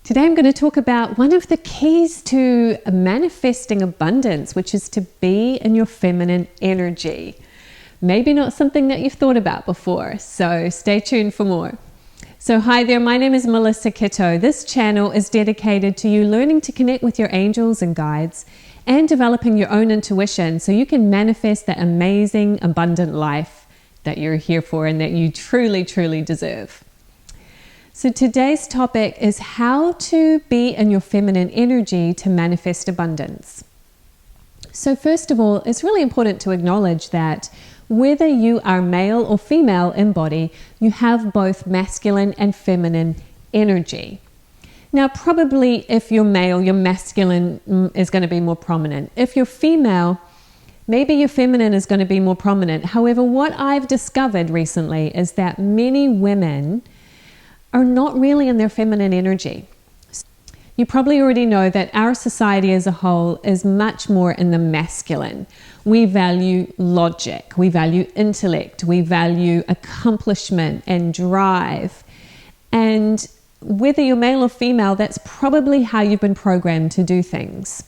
Today I'm going to talk about one of the keys to manifesting abundance, which is to be in your feminine energy. Maybe not something that you've thought about before, so stay tuned for more. So hi there, my name is Melissa Kitto. This channel is dedicated to you learning to connect with your angels and guides and developing your own intuition so you can manifest that amazing, abundant life that you're here for and that you truly, truly deserve. So today's topic is how to be in your feminine energy to manifest abundance. So first of all, it's really important to acknowledge that whether you are male or female in body, you have both masculine and feminine energy. Now, probably if you're male, your masculine is going to be more prominent. If you're female, maybe your feminine is going to be more prominent. However, what I've discovered recently is that many women are not really in their feminine energy. You probably already know that our society as a whole is much more in the masculine. We value logic, we value intellect, we value accomplishment and drive. And whether you're male or female, that's probably how you've been programmed to do things.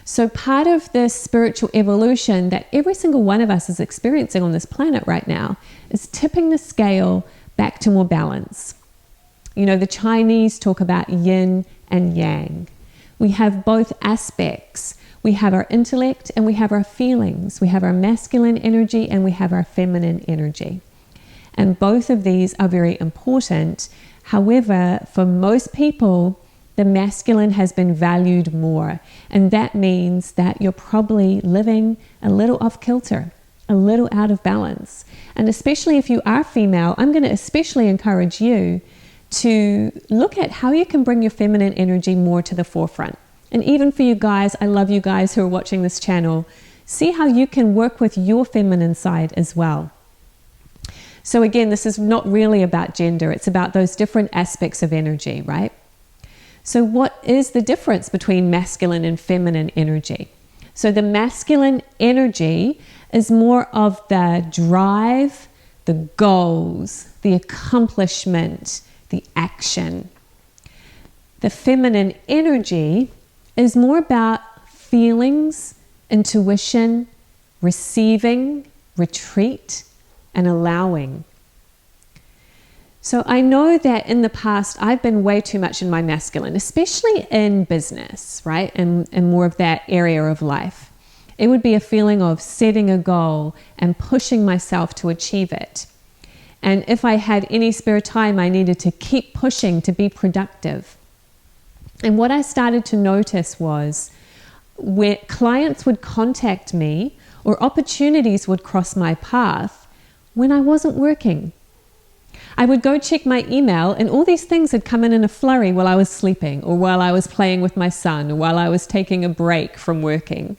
So part of this spiritual evolution that every single one of us is experiencing on this planet right now is tipping the scale back to more balance. You know, the Chinese talk about yin and yang. We have both aspects. We have our intellect and we have our feelings. We have our masculine energy and we have our feminine energy. And both of these are very important. However, for most people, the masculine has been valued more. And that means that you're probably living a little off kilter, a little out of balance. And especially if you are female, I'm going to especially encourage you to look at how you can bring your feminine energy more to the forefront. And even for you guys, I love you guys who are watching this channel, see how you can work with your feminine side as well. So again, this is not really about gender, it's about those different aspects of energy, right? So what is the difference between masculine and feminine energy? So the masculine energy is more of the drive, the goals, the accomplishment, the action. The feminine energy is more about feelings, intuition, receiving, retreat, and allowing. So I know that in the past I've been way too much in my masculine, especially in business, right? And more of that area of life. It would be a feeling of setting a goal and pushing myself to achieve it. And if I had any spare time, I needed to keep pushing to be productive. And what I started to notice was when clients would contact me or opportunities would cross my path when I wasn't working. I would go check my email and all these things had come in a flurry while I was sleeping or while I was playing with my son or while I was taking a break from working.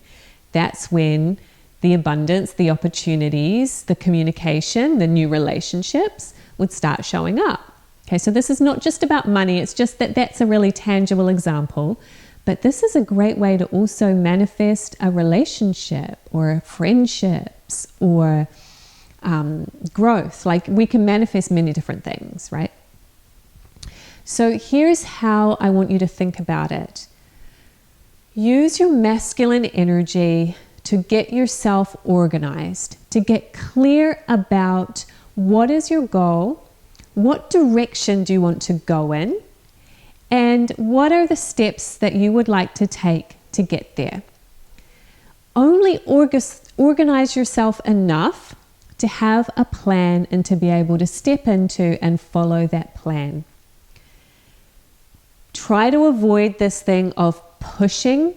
That's when the abundance, the opportunities, the communication, the new relationships would start showing up. Okay, so this is not just about money, it's just that that's a really tangible example. But this is a great way to also manifest a relationship or friendships or growth. Like we can manifest many different things, right? So here's how I want you to think about it. Use your masculine energy to get yourself organized, to get clear about what is your goal, what direction do you want to go in, and what are the steps that you would like to take to get there. Only organize yourself enough to have a plan and to be able to step into and follow that plan. Try to avoid this thing of pushing,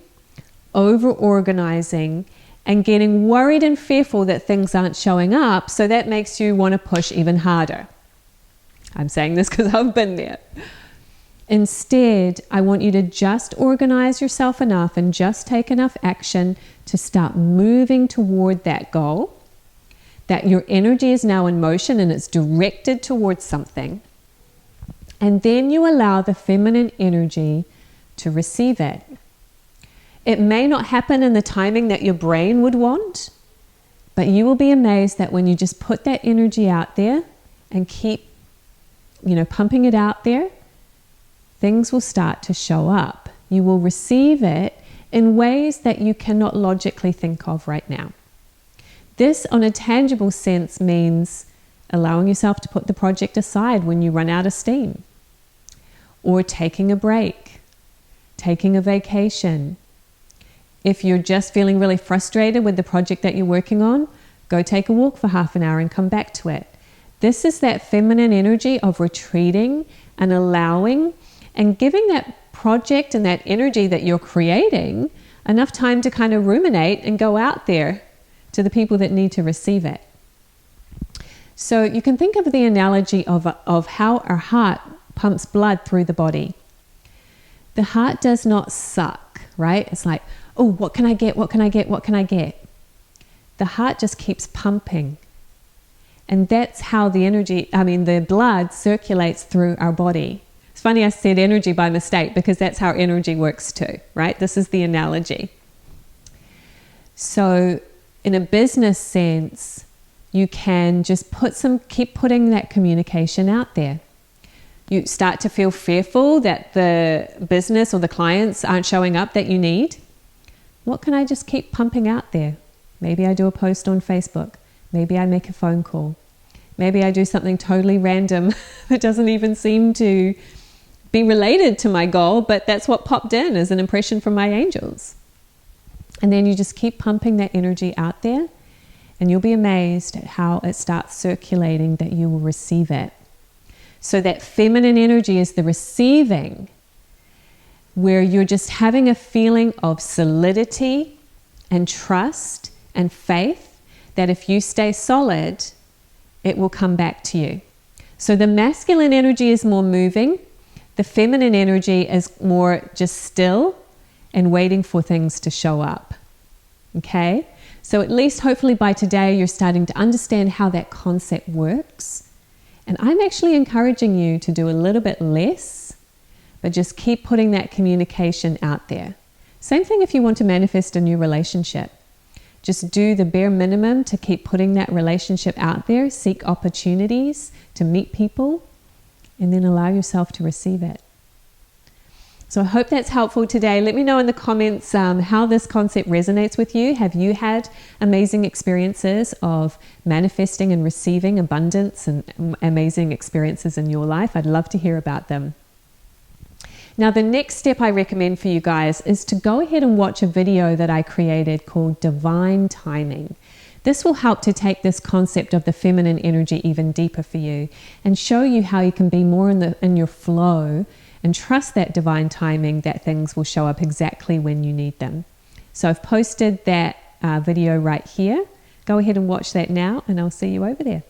over-organizing, and getting worried and fearful that things aren't showing up, so that makes you want to push even harder. I'm saying this because I've been there. Instead, I want you to just organize yourself enough and just take enough action to start moving toward that goal, that your energy is now in motion and it's directed towards something. And then you allow the feminine energy to receive it. It may not happen in the timing that your brain would want, but you will be amazed that when you just put that energy out there and keep, pumping it out there, things will start to show up. You will receive it in ways that you cannot logically think of right now. This, on a tangible sense, means allowing yourself to put the project aside when you run out of steam, or taking a break, taking a vacation. If you're just feeling really frustrated with the project that you're working on, go take a walk for half an hour and come back to it. This is that feminine energy of retreating and allowing and giving that project and that energy that you're creating enough time to kind of ruminate and go out there to the people that need to receive it. So you can think of the analogy of how our heart pumps blood through the body. The heart does not suck, right? It's like, oh, what can I get? What can I get? What can I get? The heart just keeps pumping. And that's how the blood circulates through our body. It's funny I said energy by mistake, because that's how energy works too, right? This is the analogy. So in a business sense, you can just keep putting that communication out there. You start to feel fearful that the business or the clients aren't showing up that you need. What can I just keep pumping out there? Maybe I do a post on Facebook. Maybe I make a phone call. Maybe I do something totally random that doesn't even seem to be related to my goal, but that's what popped in as an impression from my angels. And then you just keep pumping that energy out there, and you'll be amazed at how it starts circulating, that you will receive it. So that feminine energy is the receiving, where you're just having a feeling of solidity and trust and faith that if you stay solid, it will come back to you. So the masculine energy is more moving. The feminine energy is more just still and waiting for things to show up. Okay? So at least hopefully by today you're starting to understand how that concept works. And I'm actually encouraging you to do a little bit less, but just keep putting that communication out there. Same thing if you want to manifest a new relationship. Just do the bare minimum to keep putting that relationship out there, seek opportunities to meet people, and then allow yourself to receive it. So I hope that's helpful today. Let me know in the comments how this concept resonates with you. Have you had amazing experiences of manifesting and receiving abundance and amazing experiences in your life? I'd love to hear about them. Now, the next step I recommend for you guys is to go ahead and watch a video that I created called Divine Timing. This will help to take this concept of the feminine energy even deeper for you and show you how you can be more in your flow and trust that divine timing, that things will show up exactly when you need them. So I've posted that video right here. Go ahead and watch that now, and I'll see you over there.